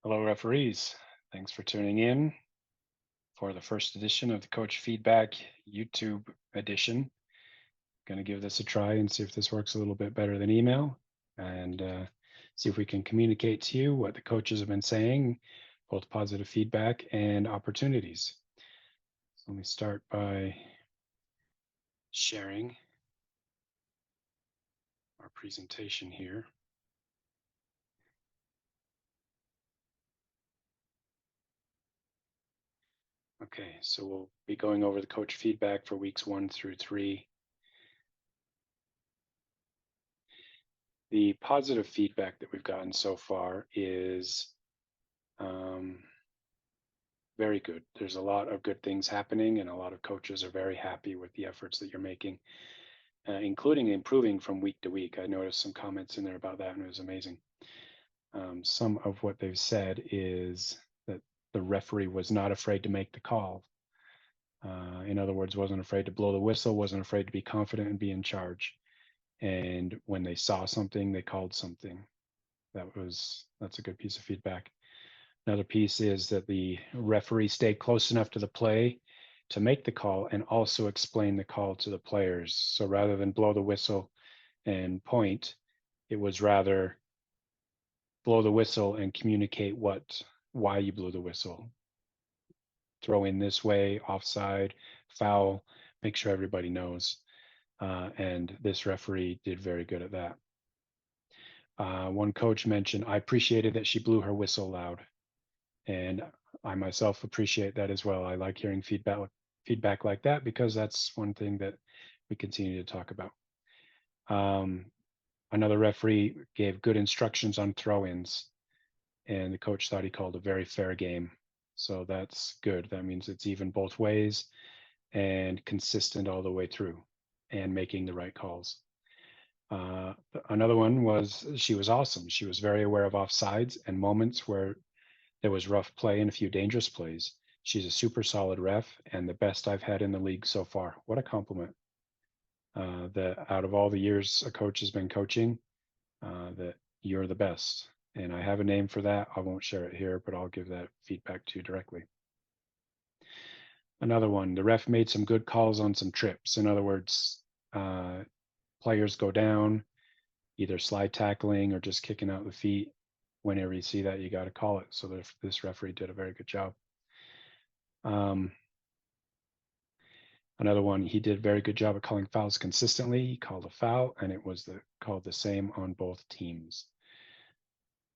Hello, referees. Thanks for tuning in for the first edition of the Coach Feedback YouTube edition. Going to give this a try and see if this works a little bit better than email and see if we can communicate to you what the coaches have been saying, both positive feedback and opportunities. So let me start by sharing our presentation here. Okay, so we'll be going over the coach feedback for weeks 1 through 3. The positive feedback that we've gotten so far is very good. There's a lot of good things happening, and a lot of coaches are very happy with the efforts that you're making, including improving from week to week. I noticed some comments in there about that, and it was amazing. Some of what they've said is that the referee was not afraid to make the call. In other words, wasn't afraid to blow the whistle, wasn't afraid to be confident and be in charge. And when they saw something, they called something. That's a good piece of feedback. Another piece is that the referee stayed close enough to the play to make the call and also explain the call to the players. So rather than blow the whistle and point, it was rather blow the whistle and communicate why you blew the whistle. Throw in this way, offside, foul, make sure everybody knows. And this referee did very good at that. One coach mentioned, I appreciated that she blew her whistle loud. And I myself appreciate that as well. I like hearing feedback like that because that's one thing that we continue to talk about. Another referee gave good instructions on throw-ins, and the coach thought he called a very fair game. So that's good. That means it's even both ways and consistent all the way through and making the right calls. Another one was she was awesome. She was very aware of offsides and moments where there was rough play and a few dangerous plays. She's a super solid ref and the best I've had in the league so far. What a compliment. That out of all the years a coach has been coaching, that you're the best. And I have a name for that. I won't share it here, but I'll give that feedback to you directly. Another one, the ref made some good calls on some trips. In other words, players go down, either slide tackling or just kicking out the feet. Whenever you see that, you got to call it. So this referee did a very good job. Another one, he did a very good job at calling fouls consistently. He called a foul, and it was called the same on both teams.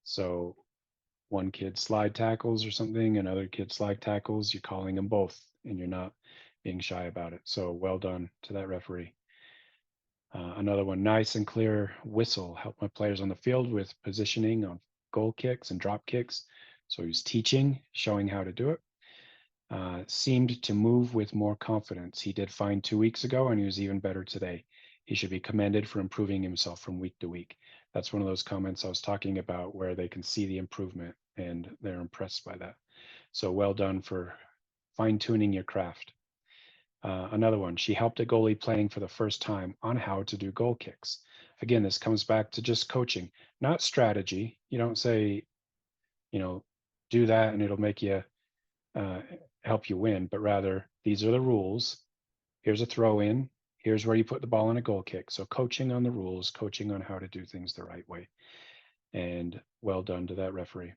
So one kid slide tackles or something, another kid slide tackles, you're calling them both, and you're not being shy about it. So well done to that referee. Another one, nice and clear whistle. Helped my players on the field with positioning on goal kicks and drop kicks. So he was teaching, showing how to do it. Seemed to move with more confidence. He did fine 2 weeks ago, and he was even better today. He should be commended for improving himself from week to week. That's one of those comments I was talking about where they can see the improvement and they're impressed by that. So well done for fine-tuning your craft. Another one, she helped a goalie playing for the first time on how to do goal kicks. Again, this comes back to just coaching, not strategy. You don't say, do that and it'll make you help you win, but rather these are the rules. Here's a throw in. Here's where you put the ball in a goal kick. So coaching on the rules, coaching on how to do things the right way. And well done to that referee.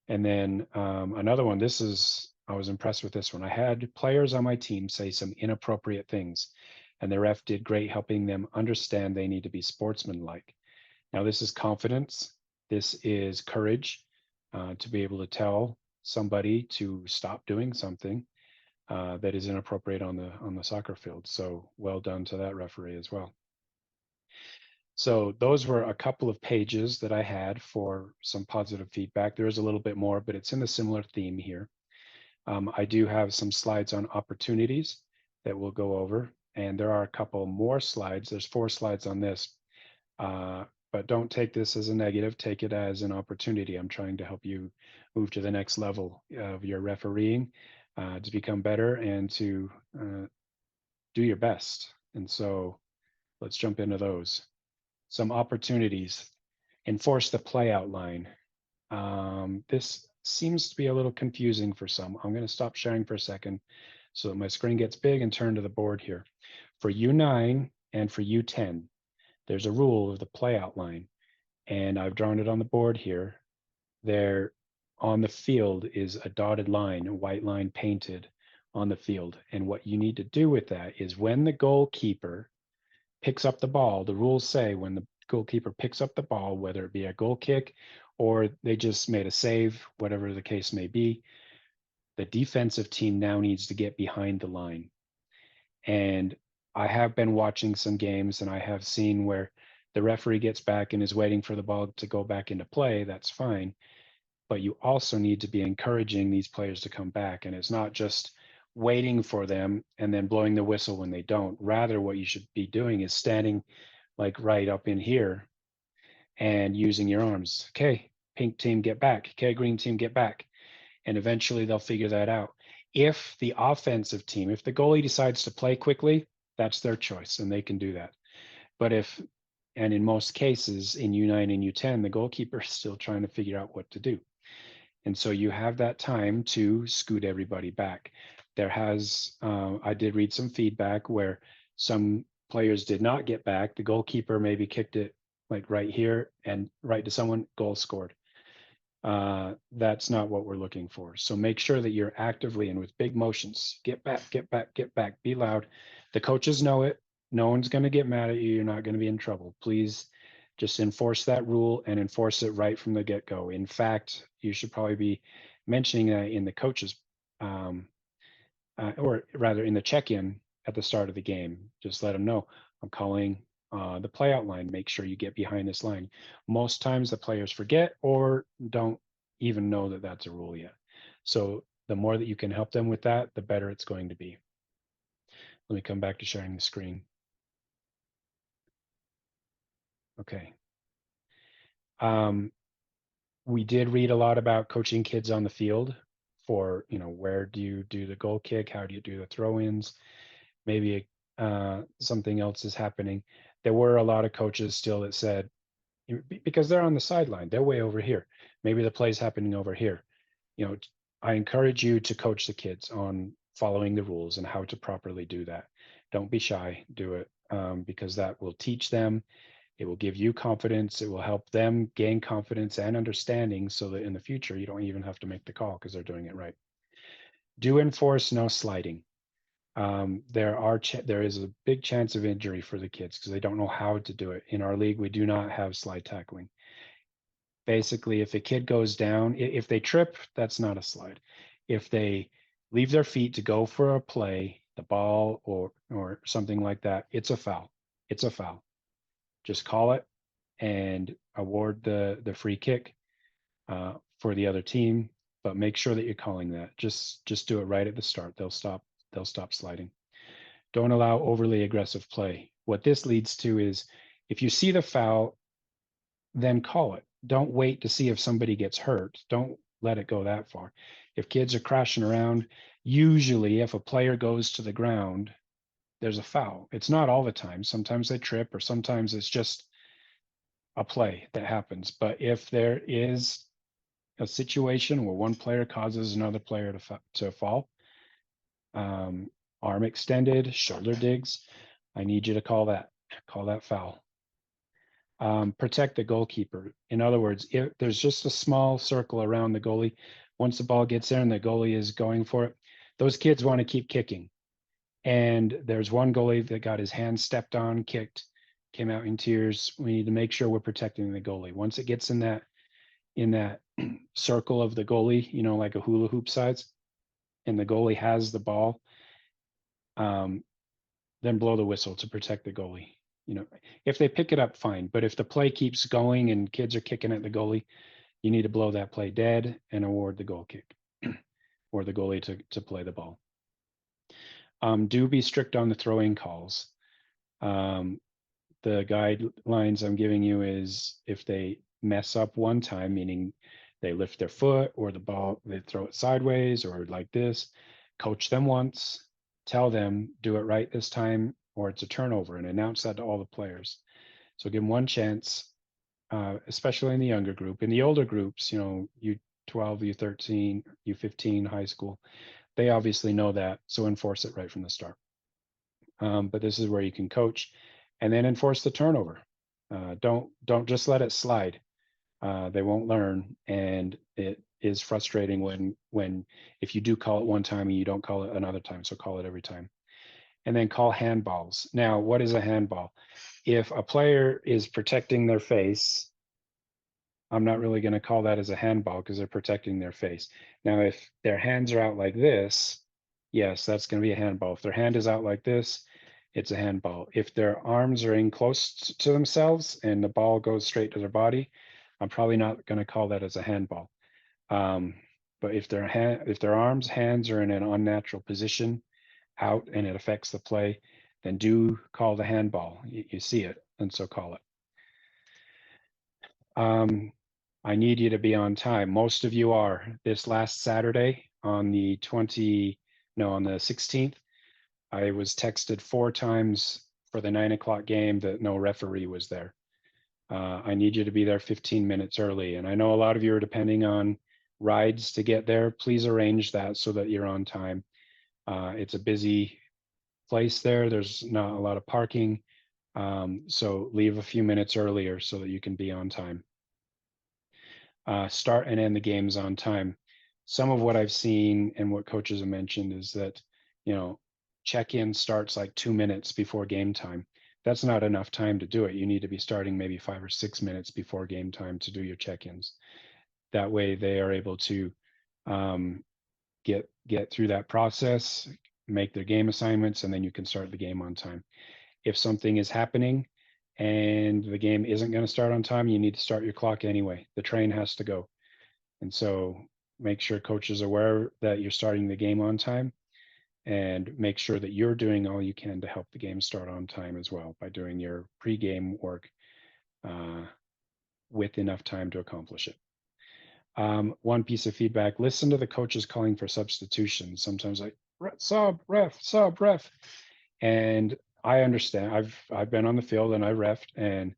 And then another one, I was impressed with this one. I had players on my team say some inappropriate things, and the ref did great helping them understand they need to be sportsmanlike. Now, this is confidence. This is courage to be able to tell somebody to stop doing something that is inappropriate on the soccer field. So well done to that referee as well. So those were a couple of pages that I had for some positive feedback. There is a little bit more, but it's in a similar theme here. I do have some slides on opportunities that we'll go over, and there are a couple more slides. There's 4 slides on this, but don't take this as a negative. Take it as an opportunity. I'm trying to help you move to the next level of your refereeing, to become better and to do your best. And so let's jump into those. Some opportunities. Enforce the play outline. This seems to be a little confusing for some. I'm going to stop sharing for a second so that my screen gets big and turn to the board here. For U9 and for U10, there's a rule of the play outline, and I've drawn it on the board here. There on the field is a dotted line, a white line painted on the field. And what you need to do with that is when the goalkeeper picks up the ball, the rules say when the goalkeeper picks up the ball, whether it be a goal kick or they just made a save, whatever the case may be, the defensive team now needs to get behind the line. And I have been watching some games and I have seen where the referee gets back and is waiting for the ball to go back into play. That's fine. But you also need to be encouraging these players to come back. And it's not just waiting for them and then blowing the whistle when they don't. Rather, what you should be doing is standing like right up in here and using your arms. Okay, pink team, get back. Okay, green team, get back. And eventually they'll figure that out. If the offensive team, if the goalie decides to play quickly, that's their choice and they can do that. But if, and in most cases in U9 and U10, the goalkeeper is still trying to figure out what to do. And so you have that time to scoot everybody back. There has, I did read some feedback where some players did not get back. The goalkeeper maybe kicked it like right here and right to someone, goal scored. That's not what we're looking for. So make sure that you're actively and with big motions, get back, get back, get back, be loud. The coaches know it. No one's going to get mad at you. You're not going to be in trouble. Please just enforce that rule and enforce it right from the get-go. In fact, you should probably be mentioning that in the coaches, or rather in the check-in at the start of the game. Just let them know, I'm calling the play out line. Make sure you get behind this line. Most times the players forget or don't even know that that's a rule yet. So the more that you can help them with that, the better it's going to be. Let me come back to sharing the screen. Okay. We did read a lot about coaching kids on the field for, where do you do the goal kick? How do you do the throw-ins? Maybe something else is happening. There were a lot of coaches still that said, because they're on the sideline, they're way over here. Maybe the play's happening over here. I encourage you to coach the kids on following the rules and how to properly do that. Don't be shy, do it, because that will teach them. It will give you confidence. It will help them gain confidence and understanding so that in the future, you don't even have to make the call because they're doing it right. Do enforce no sliding. There is a big chance of injury for the kids because they don't know how to do it. In our league, we do not have slide tackling. Basically, if a kid goes down, if they trip, that's not a slide. If they leave their feet to go for a play, the ball or something like that, it's a foul. It's a foul. Just call it and award the free kick for the other team, but make sure that you're calling that. Just do it right at the start. They'll stop sliding. Don't allow overly aggressive play. What this leads to is if you see the foul, then call it. Don't wait to see if somebody gets hurt. Don't let it go that far. If kids are crashing around, usually if a player goes to the ground, there's a foul. It's not all the time. Sometimes they trip or sometimes it's just a play that happens. But if there is a situation where one player causes another player to fall, arm extended, shoulder digs, I need you to call that foul. Protect the goalkeeper. In other words, if there's just a small circle around the goalie, once the ball gets there and the goalie is going for it, those kids want to keep kicking. And there's one goalie that got his hand stepped on, kicked, came out in tears. We need to make sure we're protecting the goalie. Once it gets in that circle of the goalie, like a hula hoop size, and the goalie has the ball, then blow the whistle to protect the goalie. If they pick it up, fine. But if the play keeps going and kids are kicking at the goalie, you need to blow that play dead and award the goal kick or the goalie to play the ball. Do be strict on the throwing calls. The guidelines I'm giving you is if they mess up one time, meaning they lift their foot or the ball, they throw it sideways or like this, coach them once, tell them, do it right this time, or it's a turnover, and announce that to all the players. So give them one chance. especially in the younger group. In the older groups, U12, U13, U15, high school, they obviously know that, so enforce it right from the start. But this is where you can coach and then enforce the turnover. Don't just let it slide. They won't learn, and it is frustrating when if you do call it one time and you don't call it another time. So call it every time. And then call handballs. Now, what is a handball? If a player is protecting their face, I'm not really going to call that as a handball because they're protecting their face. Now, if their hands are out like this, yes, that's going to be a handball. If their hand is out like this, it's a handball. If their arms are in close to themselves and the ball goes straight to their body, I'm probably not going to call that as a handball. But if their arms, hands are in an unnatural position out and it affects the play, then do call the handball. You see it, and so call it. I need you to be on time. Most of you are. This last Saturday on the 16th, I was texted 4 times for the 9 o'clock game that no referee was there. I need you to be there 15 minutes early. And I know a lot of you are depending on rides to get there. Please arrange that so that you're on time. It's a busy place there. There's not a lot of parking. So leave a few minutes earlier so that you can be on time. Start and end the games on time. Some of what I've seen and what coaches have mentioned is that, check-in starts like 2 minutes before game time. That's not enough time to do it. You need to be starting maybe 5 or 6 minutes before game time to do your check-ins. That way they are able to get through that process, make their game assignments, and then you can start the game on time. If something is happening and the game isn't going to start on time, you need to start your clock anyway. The train has to go. And so make sure coaches are aware that you're starting the game on time, and make sure that you're doing all you can to help the game start on time as well by doing your pre-game work with enough time to accomplish it. One piece of feedback: listen to the coaches calling for substitutions. Sometimes like sub ref, and I understand. I've been on the field and I refed, and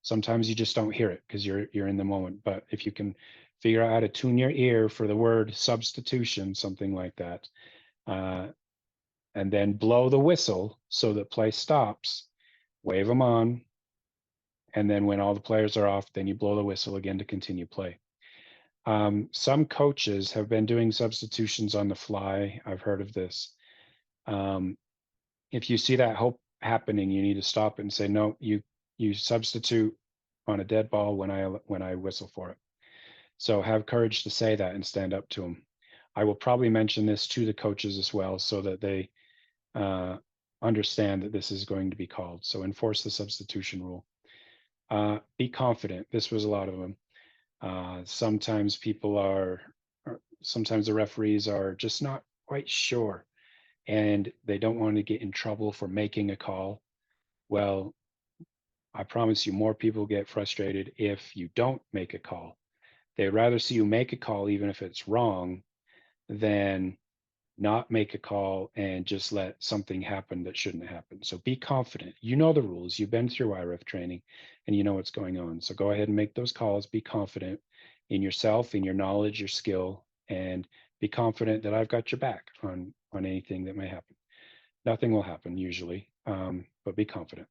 sometimes you just don't hear it because you're in the moment. But if you can figure out how to tune your ear for the word substitution, something like that, and then blow the whistle so that play stops, wave them on, and then when all the players are off, then you blow the whistle again to continue play. Some coaches have been doing substitutions on the fly. I've heard of this. If you see that happening, you need to stop it and say, no, you substitute on a dead ball when I whistle for it. So have courage to say that and stand up to them. I will probably mention this to the coaches as well so that they understand that this is going to be called. So enforce the substitution rule. Be confident. This was a lot of them. Sometimes sometimes the referees are just not quite sure and they don't want to get in trouble for making a call. Well, I promise you more people get frustrated if you don't make a call. They'd rather see you make a call even if it's wrong than not make a call and just let something happen that shouldn't happen. So be confident. You know the rules. You've been through IREF training and you know what's going on. So go ahead and make those calls. Be confident in yourself, in your knowledge, your skill, and be confident that I've got your back on anything that may happen. Nothing will happen usually, but be confident.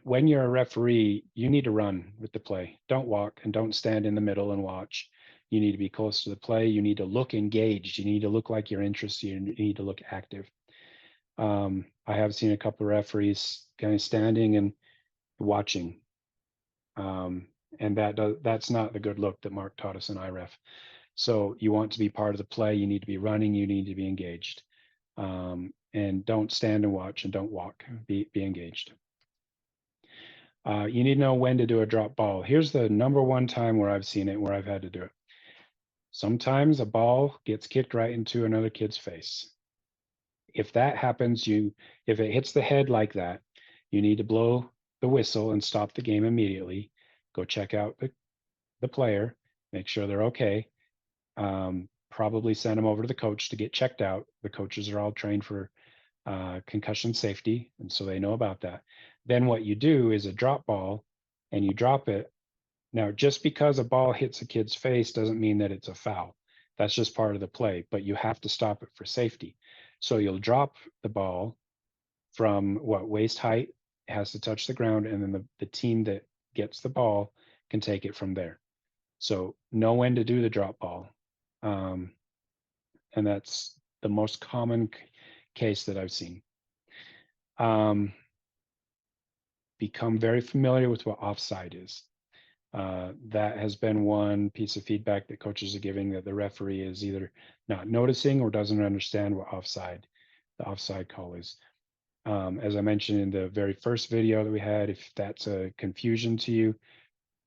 When you're a referee, you need to run with the play. Don't walk and don't stand in the middle and watch. You need to be close to the play. You need to look engaged. You need to look like you're interested. You need to look active. I have seen a couple of referees kind of standing and watching. And that's not the good look that Mark taught us in IREF. So you want to be part of the play. You need to be running. You need to be engaged. And don't stand and watch and don't walk. Be engaged. You need to know when to do a drop ball. Here's the number one time where I've seen it, where I've had to do it. Sometimes a ball gets kicked right into another kid's face. If that happens, if it hits the head like that, you need to blow the whistle and stop the game immediately. Go check out the player, make sure they're okay. Probably send them over to the coach to get checked out. The coaches are all trained for concussion safety, and so they know about that. Then what you do is a drop ball, and you drop it. Now, just because a ball hits a kid's face doesn't mean that it's a foul. That's just part of the play, but you have to stop it for safety. So you'll drop the ball from waist height, it has to touch the ground, and then the team that gets the ball can take it from there. So know when to do the drop ball. And that's the most common case that I've seen. Become very familiar with what offside is. That has been one piece of feedback that coaches are giving, that the referee is either not noticing or doesn't understand what the offside call is. As I mentioned in the very first video that we had, if that's a confusion to you,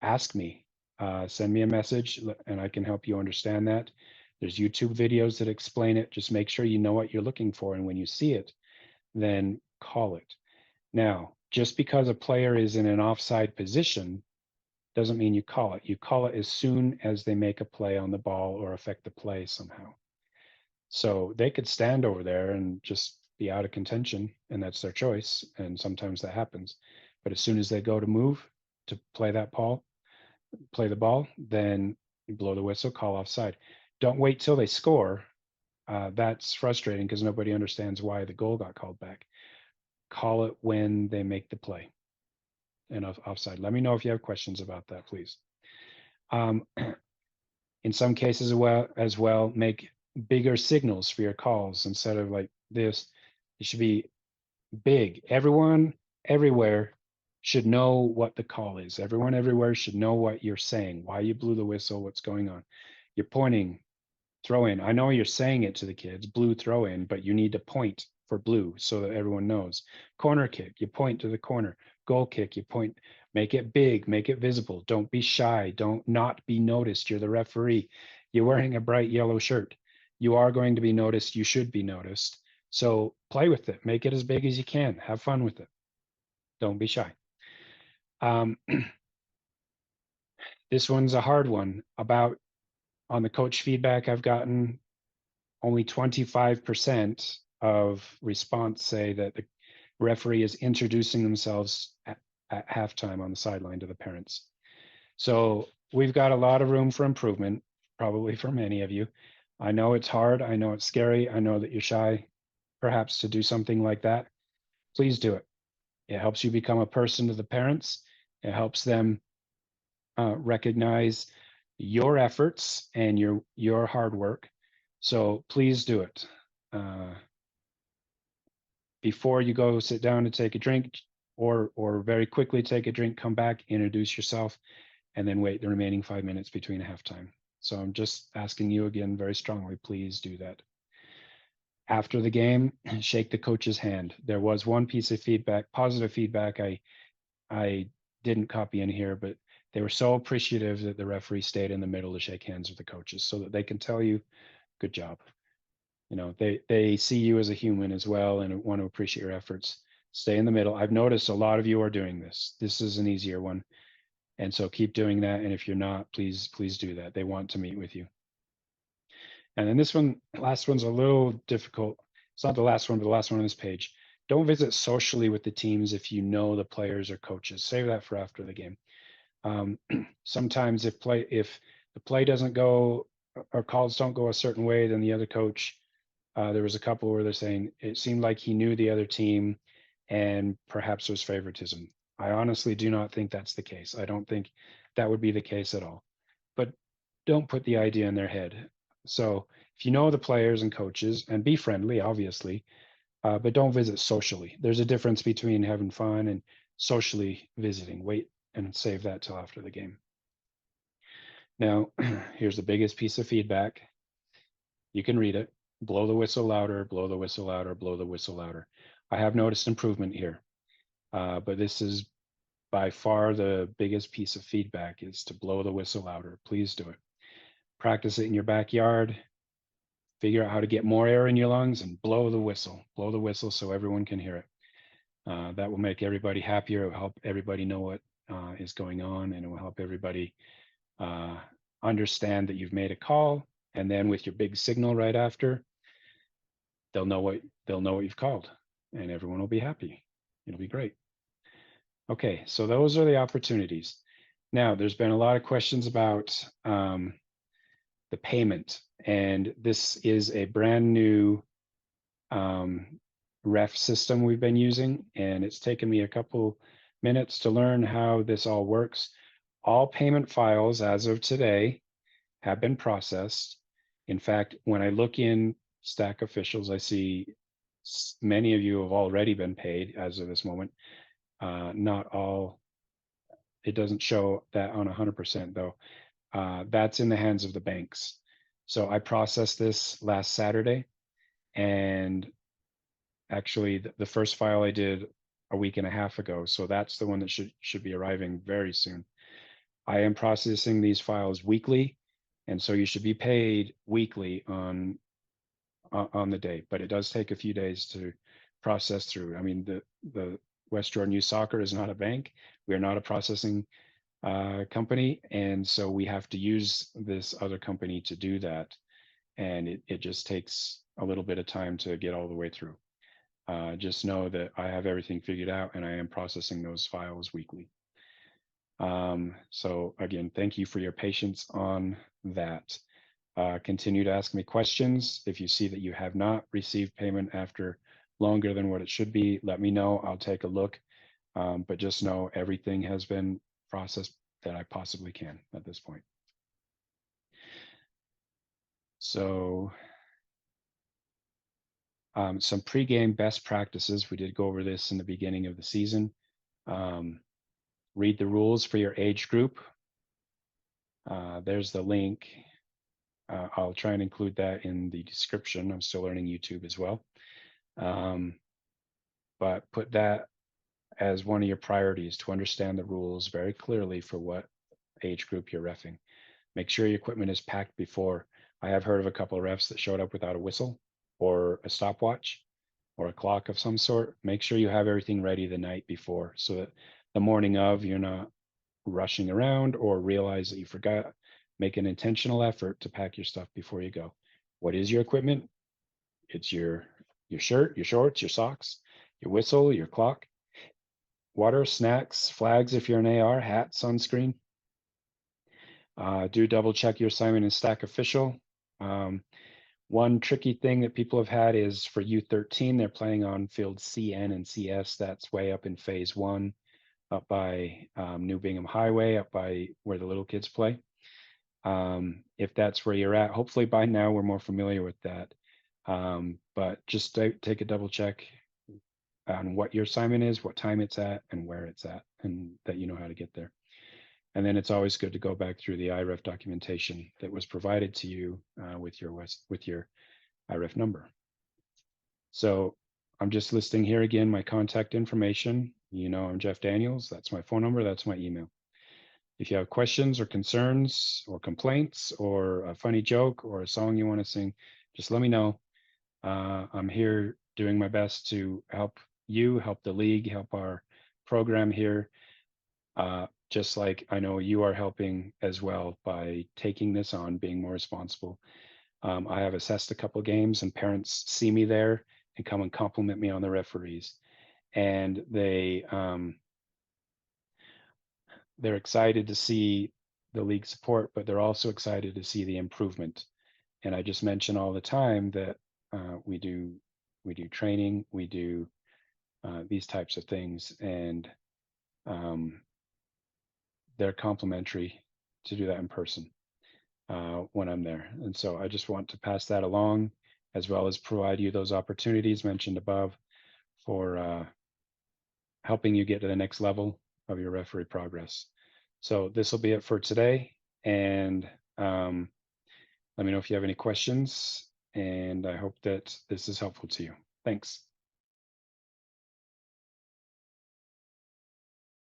ask me, send me a message and I can help you understand that. There's YouTube videos that explain it. Just make sure you know what you're looking for. And when you see it, then call it. Now, just because a player is in an offside position doesn't mean you call it. You call it as soon as they make a play on the ball or affect the play somehow. So they could stand over there and just be out of contention, and that's their choice. And sometimes that happens. But as soon as they go to move to play the ball, then you blow the whistle, call offside. Don't wait till they score. That's frustrating because nobody understands why the goal got called back. Call it when they make the play and offside. Let me know if you have questions about that, please. In some cases as well, make bigger signals for your calls instead of like this. It should be big. Everyone everywhere should know what the call is. Everyone everywhere should know what you're saying, why you blew the whistle, what's going on. You're pointing, throw in. I know you're saying it to the kids, blue throw in, but you need to point for blue so that everyone knows. Corner kick, you point to the corner. Goal kick, you point, make it big, make it visible. Don't be shy. Don't not be noticed. You're the referee. You're wearing a bright yellow shirt. You are going to be noticed. You should be noticed. So play with it. Make it as big as you can. Have fun with it. Don't be shy. This one's a hard one. On the coach feedback I've gotten, only 25% of response say that the referee is introducing themselves at halftime on the sideline to the parents. So we've got a lot of room for improvement, probably for many of you. I know it's hard. I know it's scary. I know that you're shy, perhaps, to do something like that. Please do it. It helps you become a person to the parents. It helps them recognize your efforts and your hard work. So please do it. Before you go sit down and take a drink, or very quickly take a drink, come back, introduce yourself, and then wait the remaining 5 minutes between halftime. So I'm just asking you again very strongly, please do that. After the game, shake the coach's hand. There was one piece of feedback, positive feedback, I didn't copy in here, but they were so appreciative that the referee stayed in the middle to shake hands with the coaches so that they can tell you, good job. You know, they see you as a human as well and want to appreciate your efforts. Stay in the middle. I've noticed a lot of you are doing this. This is an easier one. And so keep doing that. And if you're not, please do that. They want to meet with you. And then this one, last one's a little difficult. It's not the last one, but the last one on this page. Don't visit socially with the teams if you know the players or coaches. Save that for after the game. Sometimes if the play doesn't go or calls don't go a certain way, then the other coach, there was a couple where they're saying it seemed like he knew the other team and perhaps there's favoritism. I honestly do not think that's the case. I don't think that would be the case at all. But don't put the idea in their head. So if you know the players and coaches, and be friendly, obviously, but don't visit socially. There's a difference between having fun and socially visiting. Wait and save that till after the game. Now, here's the biggest piece of feedback. You can read it. Blow the whistle louder, blow the whistle louder, blow the whistle louder. I have noticed improvement here, but this is by far the biggest piece of feedback is to blow the whistle louder. Please do it. Practice it in your backyard. Figure out how to get more air in your lungs and blow the whistle. Blow the whistle so everyone can hear it. That will make everybody happier. It will help everybody know what is going on, and it will help everybody understand that you've made a call. And then with your big signal right after, they'll know what you've called, and everyone will be happy. It'll be great. Okay, so those are the opportunities. Now, there's been a lot of questions about the payment, and this is a brand new ref system we've been using, and it's taken me a couple minutes to learn how this all works. All payment files as of today have been processed. In fact, when I look in Stack Officials, I see many of you have already been paid as of this moment. Not all, it doesn't show that on 100% though. That's in the hands of the banks. So I processed this last Saturday, and actually the first file I did a week and a half ago. So that's the one that should be arriving very soon. I am processing these files weekly, and so you should be paid weekly on the day, but it does take a few days to process through. I mean, the West Jordan Youth Soccer is not a bank. We are not a processing company, and so we have to use this other company to do that, and it just takes a little bit of time to get all the way through. Just know that I have everything figured out, and I am processing those files weekly. So again, thank you for your patience on that. Continue to ask me questions. If you see that you have not received payment after longer than what it should be, let me know. I'll take a look. But just know everything has been processed that I possibly can at this point. So some pregame best practices. We did go over this in the beginning of the season. Read the rules for your age group. There's the link. I'll try and include that in the description. I'm still learning YouTube as well. But put that as one of your priorities, to understand the rules very clearly for what age group you're reffing. Make sure your equipment is packed before. I have heard of a couple of refs that showed up without a whistle or a stopwatch or a clock of some sort. Make sure you have everything ready the night before, so that the morning of, you're not rushing around or realize that you forgot. Make an intentional effort to pack your stuff before you go. What is your equipment? It's your shirt, your shorts, your socks, your whistle, your clock, water, snacks, flags if you're an AR, hat, sunscreen. Do double check your assignment in Stack Official. One tricky thing that people have had is for U13, they're playing on field CN and CS. That's way up in phase 1, up by New Bingham Highway, up by where the little kids play. If that's where you're at, hopefully by now we're more familiar with that. But just take a double check on what your assignment is, what time it's at, and where it's at, and that you know how to get there. And then it's always good to go back through the IREF documentation that was provided to you with your IREF number. So I'm just listing here again my contact information. You know, I'm Jeff Daniels. That's my phone number. That's my email. If you have questions or concerns or complaints or a funny joke or a song you want to sing, just let me know. I'm here doing my best to help you, help the league, help our program here. Just like I know you are helping as well by taking this on, being more responsible. I have assessed a couple games, and parents see me there and come and compliment me on the referees. And they're excited to see the league support, but they're also excited to see the improvement. And I just mention all the time that we do training, we do these types of things, and they're complimentary to do that in person when I'm there. And so I just want to pass that along, as well as provide you those opportunities mentioned above for helping you get to the next level of your referee progress. So this will be it for today. And let me know if you have any questions. And I hope that this is helpful to you. Thanks.